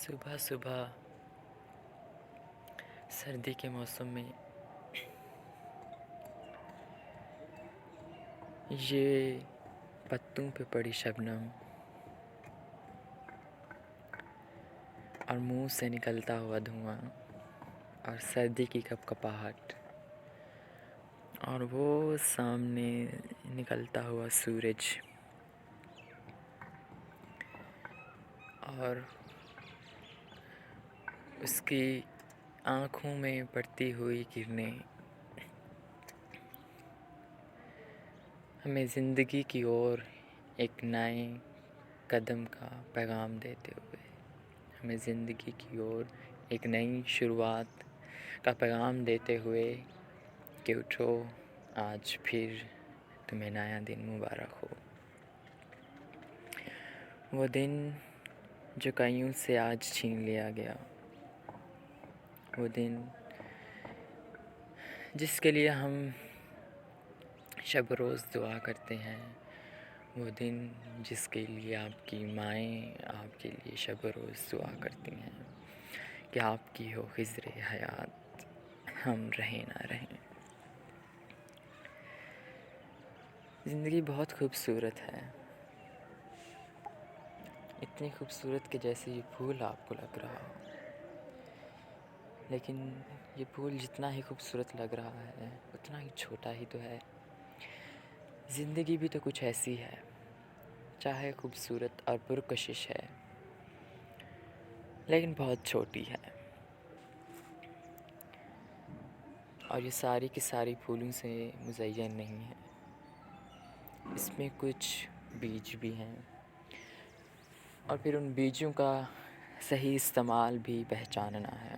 صبح صبح سردی کے موسم میں یہ پتوں پہ پڑی شبنم اور منہ سے نکلتا ہوا دھواں اور سردی کی کپکپاہٹ اور وہ سامنے نکلتا ہوا سورج اور اس کی آنکھوں میں پڑتی ہوئی کرنیں ہمیں زندگی کی اور ایک نئے قدم کا پیغام دیتے ہوئے ہمیں زندگی کی اور ایک نئی شروعات کا پیغام دیتے ہوئے کہ اٹھو آج پھر تمہیں نیا دن مبارک ہو۔ وہ دن جو کئیوں سے آج چھین لیا گیا، وہ دن جس کے لیے ہم شب روز دعا کرتے ہیں، وہ دن جس کے لیے آپ کی مائیں آپ کے لیے شب روز دعا کرتی ہیں کہ آپ کی ہو خضر حیات، ہم رہیں نہ رہیں۔ زندگی بہت خوبصورت ہے، اتنی خوبصورت کہ جیسے یہ پھول آپ کو لگ رہا ہو، لیکن یہ پھول جتنا ہی خوبصورت لگ رہا ہے اتنا ہی چھوٹا ہی تو ہے۔ زندگی بھی تو کچھ ایسی ہے، چاہے خوبصورت اور پرکشش ہے لیکن بہت چھوٹی ہے، اور یہ ساری کی ساری پھولوں سے مزین نہیں ہے، اس میں کچھ بیج بھی ہیں اور پھر ان بیجوں کا صحیح استعمال بھی پہچاننا ہے۔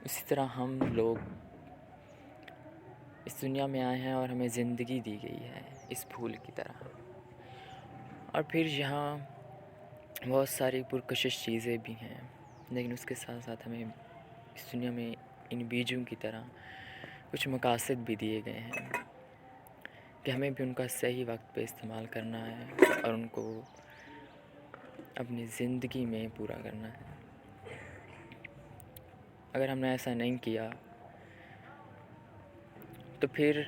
اسی طرح ہم لوگ اس دنیا میں آئے ہیں اور ہمیں زندگی دی گئی ہے اس پھول کی طرح، اور پھر یہاں بہت ساری پرکشش چیزیں بھی ہیں، لیکن اس کے ساتھ ساتھ ہمیں اس دنیا میں ان بیجوں کی طرح کچھ مقاصد بھی دیے گئے ہیں کہ ہمیں بھی ان کا صحیح وقت پہ استعمال کرنا ہے اور ان کو اپنی زندگی میں پورا کرنا ہے۔ اگر ہم نے ایسا نہیں کیا تو پھر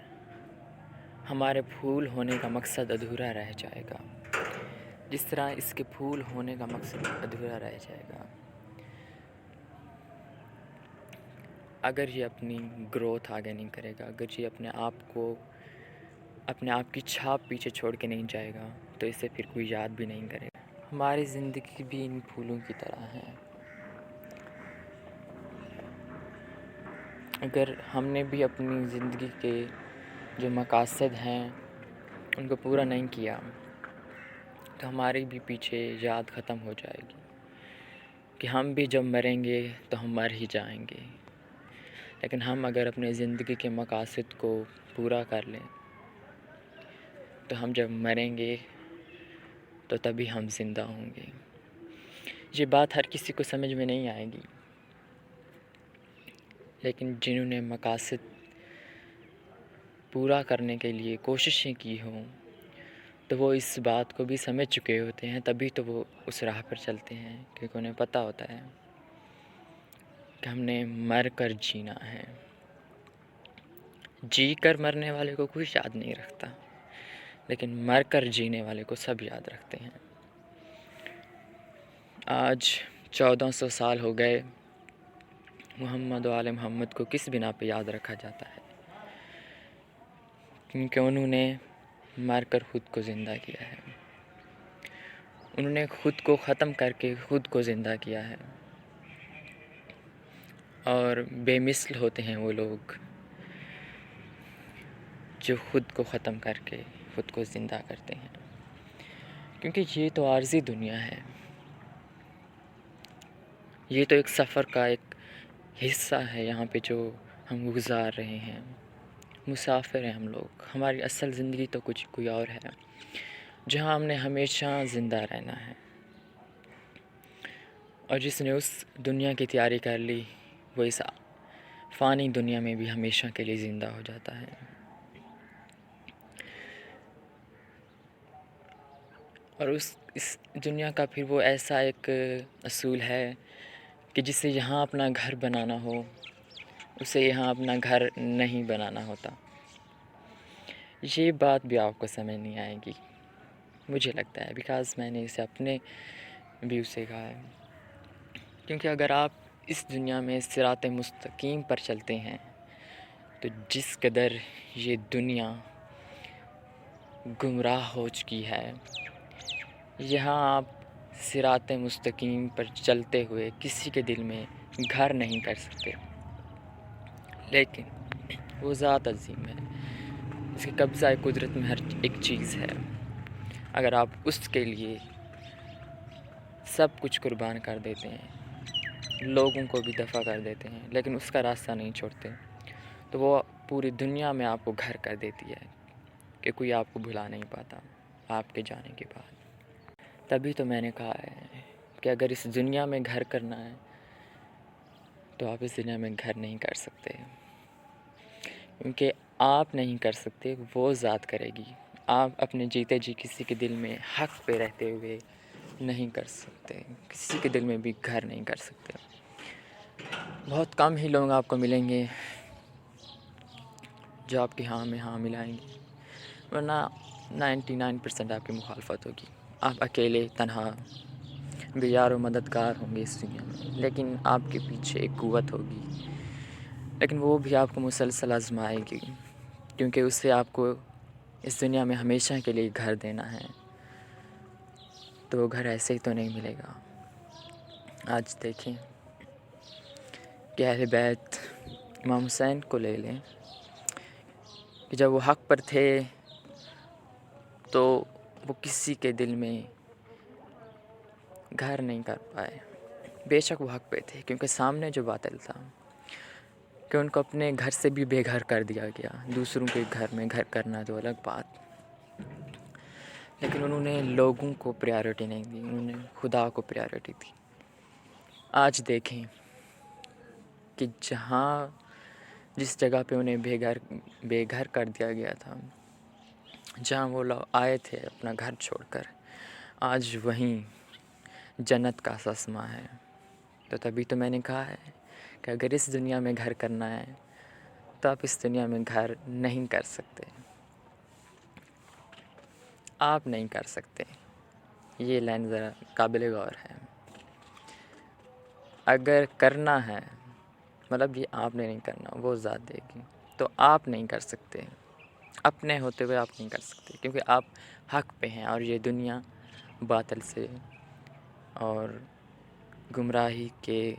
ہمارے پھول ہونے کا مقصد ادھورا رہ جائے گا، جس طرح اس کے پھول ہونے کا مقصد ادھورا رہ جائے گا اگر یہ اپنی گروتھ آگے نہیں کرے گا، اگر یہ اپنے آپ کی چھاپ پیچھے چھوڑ کے نہیں جائے گا تو اسے پھر کوئی یاد بھی نہیں کرے گا۔ ہماری زندگی بھی ان پھولوں کی طرح ہے، اگر ہم نے بھی اپنی زندگی کے جو مقاصد ہیں ان کو پورا نہیں کیا تو ہماری بھی پیچھے یاد ختم ہو جائے گی کہ ہم بھی جب مریں گے تو ہم مر ہی جائیں گے، لیکن ہم اگر اپنے زندگی کے مقاصد کو پورا کر لیں تو ہم جب مریں گے تو تبھی ہم زندہ ہوں گے۔ یہ بات ہر کسی کو سمجھ میں نہیں آئے گی، لیکن جنہوں نے مقاصد پورا کرنے کے لیے کوششیں کی ہوں تو وہ اس بات کو بھی سمجھ چکے ہوتے ہیں، تبھی تو وہ اس راہ پر چلتے ہیں، کیونکہ انہیں پتہ ہوتا ہے کہ ہم نے مر کر جینا ہے۔ جی کر مرنے والے کو کوئی یاد نہیں رکھتا، لیکن مر کر جینے والے کو سب یاد رکھتے ہیں۔ آج 1400 سال ہو گئے، محمد و آل محمد کو کس بنا پہ یاد رکھا جاتا ہے؟ کیونکہ انہوں نے مر کر خود کو زندہ کیا ہے، انہوں نے خود کو ختم کر کے خود کو زندہ کیا ہے، اور بے مثل ہوتے ہیں وہ لوگ جو خود کو ختم کر کے خود کو زندہ کرتے ہیں، کیونکہ یہ تو عارضی دنیا ہے، یہ تو ایک سفر کا ایک حصہ ہے، یہاں پہ جو ہم گزار رہے ہیں، مسافر ہیں ہم لوگ۔ ہماری اصل زندگی تو کوئی اور ہے، جہاں ہم نے ہمیشہ زندہ رہنا ہے، اور جس نے اس دنیا کی تیاری کر لی وہ اس فانی دنیا میں بھی ہمیشہ کے لیے زندہ ہو جاتا ہے۔ اور اس دنیا کا پھر وہ ایسا ایک اصول ہے کہ جسے یہاں اپنا گھر بنانا ہو اسے یہاں اپنا گھر نہیں بنانا ہوتا. یہ بات بھی آپ کو سمجھ نہیں آئے گی مجھے لگتا ہے، بیکاز میں نے اسے اپنے ویو سے کہا ہے. کیونکہ اگر آپ اس دنیا میں صراط مستقیم پر چلتے ہیں تو جس قدر یہ دنیا گمراہ ہو چکی ہے، یہاں آپ صراط مستقیم پر چلتے ہوئے کسی کے دل میں گھر نہیں کر سکتے. لیکن وہ ذات عظیم ہے، اس کے قبضہ قدرت میں ہر ایک چیز ہے. اگر آپ اس کے لیے سب کچھ قربان کر دیتے ہیں، لوگوں کو بھی دفع کر دیتے ہیں، لیکن اس کا راستہ نہیں چھوڑتے، تو وہ پوری دنیا میں آپ کو گھر کر دیتی ہے کہ کوئی آپ کو بھلا نہیں پاتا آپ کے جانے کے بعد. تبھی تو میں نے کہا ہے کہ اگر اس دنیا میں گھر کرنا ہے تو آپ اس دنیا میں گھر نہیں کر سکتے، کیونکہ آپ نہیں کر سکتے وہ ذات کرے گی. آپ اپنے جیتے جی کسی کے دل میں حق پہ رہتے ہوئے نہیں کر سکتے، کسی کے دل میں بھی گھر نہیں کر سکتے. بہت کم ہی لوگ آپ کو ملیں گے جو آپ کے ہاں میں ہاں ملائیں گے، ورنہ 99% آپ کی مخالفت ہوگی. آپ اکیلے تنہا بے یار و مددگار ہوں گے اس دنیا میں، لیکن آپ کے پیچھے ایک قوت ہوگی، لیکن وہ بھی آپ کو مسلسل آزمائے گی، کیونکہ اس سے آپ کو اس دنیا میں ہمیشہ کے لیے گھر دینا ہے. تو وہ گھر ایسے ہی تو نہیں ملے گا. آج دیکھیں کہ اہل بیت امام حسین کو لے لیں کہ جب وہ حق پر تھے تو وہ کسی کے دل میں گھر نہیں کر پائے. بے شک وہ حق پہ تھے، کیونکہ سامنے جو باطل تھا کہ ان کو اپنے گھر سے بھی بے گھر کر دیا گیا. دوسروں کے گھر میں گھر کرنا تو الگ بات، لیکن انہوں نے لوگوں کو پریارٹی نہیں دی، انہوں نے خدا کو پریارٹی دی. آج دیکھیں کہ جس جگہ پہ انہیں بے گھر کر دیا گیا تھا، جہاں وہ لوگ آئے تھے اپنا گھر چھوڑ کر، آج وہیں جنت کا سسمہ ہے. تو تبھی تو میں نے کہا ہے کہ اگر اس دنیا میں گھر کرنا ہے تو آپ اس دنیا میں گھر نہیں کر سکتے. آپ نہیں کر سکتے. یہ لائن ذرا قابل غور ہے. اگر کرنا ہے مطلب یہ آپ نے نہیں کرنا، وہ ذات دے گی، تو آپ نہیں کر سکتے. اپنے ہوتے ہوئے آپ نہیں کر سکتے، کیونکہ آپ حق پہ ہیں اور یہ دنیا باطل سے اور گمراہی کے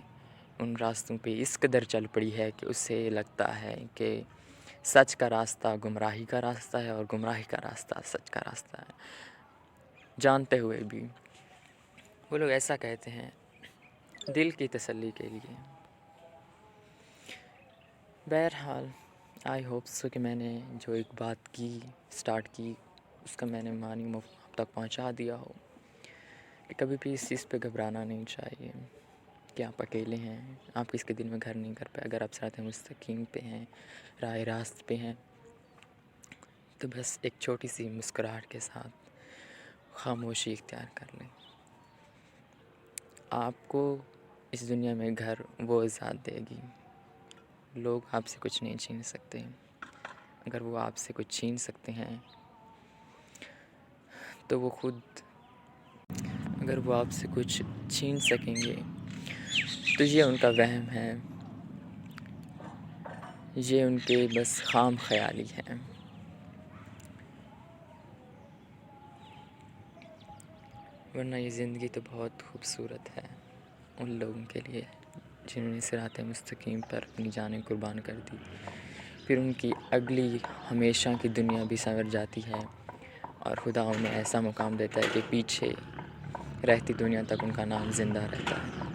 ان راستوں پہ اس قدر چل پڑی ہے کہ اسے لگتا ہے کہ سچ کا راستہ گمراہی کا راستہ ہے اور گمراہی کا راستہ سچ کا راستہ ہے. جانتے ہوئے بھی وہ لوگ ایسا کہتے ہیں دل کی تسلی کے لیے. بہرحال آئی ہوپ سو کہ میں نے جو ایک بات سٹارٹ کی اس کا میں نے معنی آپ تک پہنچا دیا ہو کہ کبھی بھی اس چیز پہ گھبرانا نہیں چاہیے کہ آپ اکیلے ہیں، آپ کس کے دل میں گھر نہیں کر پائے. اگر آپ صراط مستقیم پہ ہیں، راہ راست پہ ہیں، تو بس ایک چھوٹی سی مسکراہٹ کے ساتھ خاموشی اختیار کر لیں. آپ کو اس دنیا میں گھر وہ ذات دے گی. لوگ آپ سے کچھ نہیں چھین سکتے. اگر وہ آپ سے کچھ چھین سکتے ہیں تو اگر وہ آپ سے کچھ چھین سکیں گے تو یہ ان کا وہم ہے، یہ ان کے بس خام خیالی ہے. ورنہ یہ زندگی تو بہت خوبصورت ہے ان لوگوں کے لیے جنہوں نے صراط مستقیم پر اپنی جانیں قربان کر دی. پھر ان کی اگلی ہمیشہ کی دنیا بھی سنور جاتی ہے اور خدا انہیں ایسا مقام دیتا ہے کہ پیچھے رہتی دنیا تک ان کا نام زندہ رہتا ہے.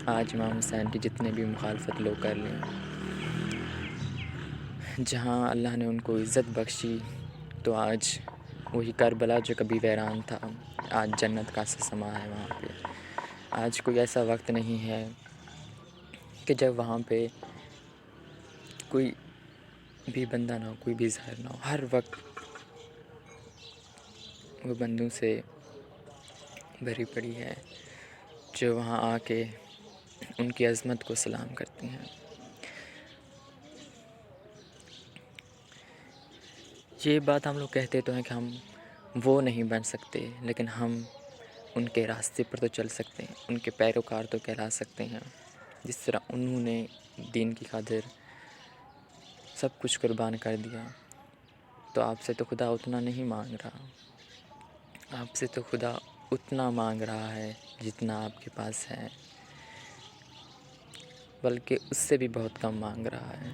آج امام حسین کی جتنے بھی مخالفت لوگ کر لیں، جہاں اللہ نے ان کو عزت بخشی، تو آج وہی کربلا جو کبھی ویران تھا آج جنت کا سما ہے وہاں پہ. آج کوئی ایسا وقت نہیں ہے کہ جب وہاں پہ کوئی بھی بندہ نہ ہو، کوئی بھی ظاہر نہ ہو. ہر وقت وہ بندوں سے بھری پڑی ہے، جو وہاں آ کے ان کی عظمت کو سلام کرتی ہیں۔ یہ بات ہم لوگ کہتے تو ہیں کہ ہم وہ نہیں بن سکتے، لیکن ہم ان کے راستے پر تو چل سکتے ہیں، ان کے پیروکار تو کہلا سکتے ہیں۔ جس طرح انہوں نے دین کی خاطر سب کچھ قربان کر دیا، تو آپ سے تو خدا اتنا نہیں مانگ رہا، آپ سے تو خدا اتنا مانگ رہا ہے جتنا آپ کے پاس ہے، بلکہ اس سے بھی بہت کم مانگ رہا ہے۔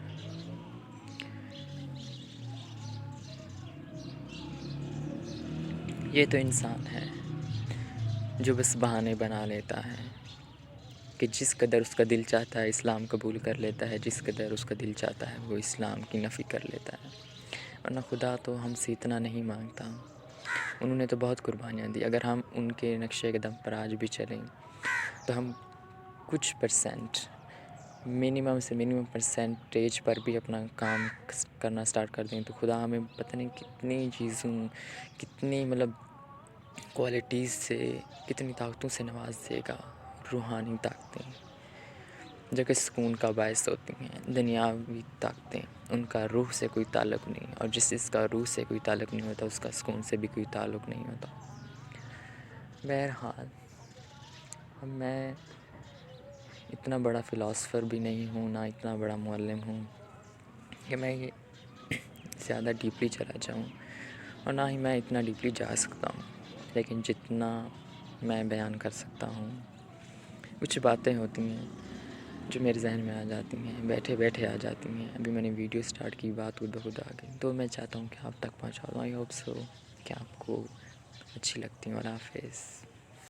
یہ تو انسان ہے جو بس بہانے بنا لیتا ہے کہ جس قدر اس کا دل چاہتا ہے اسلام قبول کر لیتا ہے، جس قدر اس کا دل چاہتا ہے وہ اسلام کی نفی کر لیتا ہے، ورنہ خدا تو ہم سے اتنا نہیں مانگتا۔ انہوں نے تو بہت قربانیاں دی، اگر ہم ان کے نقشے قدم پر آج بھی چلیں تو ہم کچھ پرسنٹ، منیمم سے منیمم پرسنٹیج پر بھی اپنا کام کرنا سٹارٹ کر دیں تو خدا ہمیں پتہ نہیں کتنی چیزوں، کتنی کوالٹیز سے، کتنی طاقتوں سے نواز دے گا، روحانی طاقتیں جو کہ سکون کا باعث ہوتی ہیں۔ دنیاوی طاقتیں ان کا روح سے کوئی تعلق نہیں، اور جس کا روح سے کوئی تعلق نہیں ہوتا اس کا سکون سے بھی کوئی تعلق نہیں ہوتا۔ بہرحال اب میں اتنا بڑا فلاسفر بھی نہیں ہوں، نہ اتنا بڑا معلم ہوں کہ میں زیادہ ڈیپلی چلا جاؤں، اور نہ ہی میں اتنا ڈیپلی جا سکتا ہوں، لیکن جتنا میں بیان کر سکتا ہوں، کچھ باتیں ہوتی ہیں جو میرے ذہن میں آ جاتی ہیں، بیٹھے بیٹھے آ جاتی ہیں۔ ابھی میں نے ویڈیو سٹارٹ کی، بات بخود آ گئی، تو میں چاہتا ہوں کہ آپ تک پہنچا دوں۔ آئی ہوپ سو کہ آپ کو اچھی لگتی ہیں، اور حافظ۔